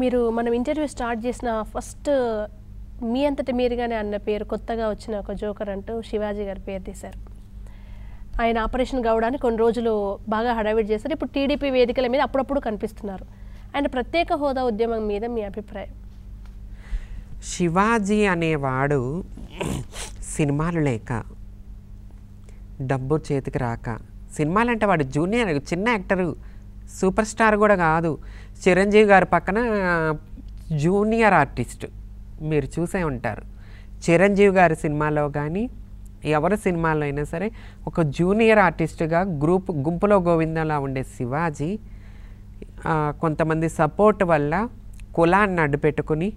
మీరు మనం interview start చేసిన ఫస్ట్ మీ అంతటి మీరుగానే అన్న పేరు కొత్తగా వచ్చిన ఒక జోకర్ అంటూ శివాజీ గారి పేరు తీశారు. ఆయన ఆపరేషన్ కావడానికి కొన్ని రోజులు బాగా హడావిడి చేశారు. ఇప్పుడు టీడీపీ వేదికల మీద అప్పుడప్పుడు కనిపిస్తున్నారు. ఆయన ప్రత్యేక హోదా ఉద్యమం మీద మీ అభిప్రాయం? శివాజీ అనేవాడు సినిమాలు లేక, డబ్బు చేతికి రాక, సినిమాలు అంటే వాడు జూనియర్ చిన్న యాక్టరు, సూపర్ స్టార్ కూడా కాదు. చిరంజీవి గారి పక్కన జూనియర్ ఆర్టిస్ట్ మీరు చూసే ఉంటారు. చిరంజీవి గారి సినిమాలో కానీ ఎవరి సినిమాలో అయినా సరే ఒక జూనియర్ ఆర్టిస్ట్గా గుంపులో గోవిందంలా ఉండే శివాజీ కొంతమంది సపోర్ట్ వల్ల కులాన్ని అడ్డుపెట్టుకుని,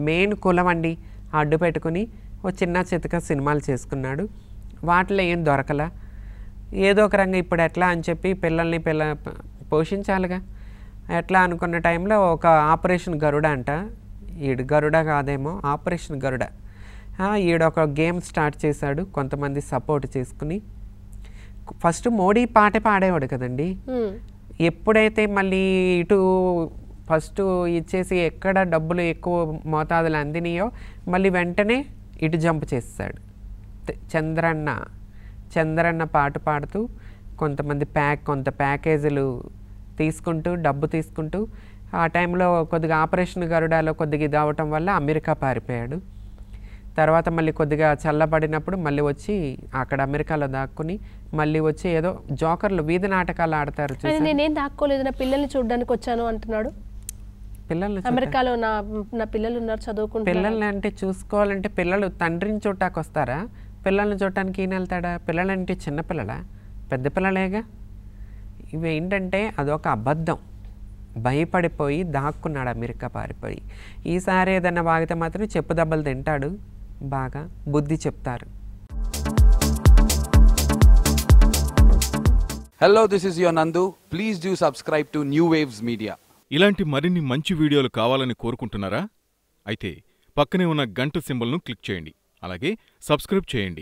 మెయిన్ కులం అండి అడ్డుపెట్టుకుని ఓ చిన్న చితక సినిమాలు చేసుకున్నాడు. వాటిలో ఏం దొరకలా. ఏదో ఒక రంగం ఇప్పుడు ఎట్లా అని చెప్పి పిల్లల్ని పోషించాలిగా. ఎట్లా అనుకున్న టైంలో ఒక ఆపరేషన్ గరుడ అంట, ఈడు గరుడ కాదేమో ఆపరేషన్ గరుడ, ఈడొక గేమ్ స్టార్ట్ చేశాడు కొంతమంది సపోర్ట్ చేసుకుని. ఫస్ట్ మోడీ పాటే పాడేవాడు కదండి. ఎప్పుడైతే మళ్ళీ ఇటు ఫస్ట్ ఇచ్చేసి ఎక్కడ డబ్బులు ఎక్కువ మోతాదులు అందినాయో మళ్ళీ వెంటనే ఇటు జంప్ చేస్తాడు. చంద్రన్న పాట పాడుతూ కొంతమంది కొంత ప్యాకేజీలు తీసుకుంటూ డబ్బు తీసుకుంటూ ఆ టైంలో కొద్దిగా ఆపరేషన్ గరుడాలో కొద్దిగా ఇది అవటం వల్ల అమెరికా పారిపోయాడు. తర్వాత మళ్ళీ కొద్దిగా చల్లబడినప్పుడు మళ్ళీ వచ్చి అక్కడ అమెరికాలో దాక్కుని మళ్ళీ వచ్చి ఏదో జోకర్లు వీధి నాటకాలు ఆడతారు. నేనేం దాక్కోలేదు, నా పిల్లల్ని చూడడానికి వచ్చాను అంటున్నాడు. పిల్లలు అమెరికాలో నా పిల్లలు ఉన్నారు చదువుకుంటారు. పిల్లల్ని అంటే చూసుకోవాలంటే పిల్లలు తండ్రిని చూడటానికి వస్తారా? పిల్లల్ని చూడటానికి ఈయన వెళ్తాడా? పిల్లలంటే చిన్నపిల్లలా? పెద్ద పిల్లలేగా. ఇవి ఏంటంటే అదొక అబద్ధం. భయపడిపోయి దాక్కున్నాడు అమెరికా పారిపోయి. ఈసారి ఏదన్నా వాగితే మాత్రం చెప్పు దెబ్బలు తింటాడు. బాగా బుద్ధి చెప్తారు. Hello, this is your Nandu. Please do subscribe to New Waves Media. ఇలాంటి మరిన్ని మంచి వీడియోలు కావాలని కోరుకుంటున్నారా? అయితే పక్కనే ఉన్న గంట సింబల్ను క్లిక్ చేయండి. అలాగే సబ్స్క్రైబ్ చేయండి.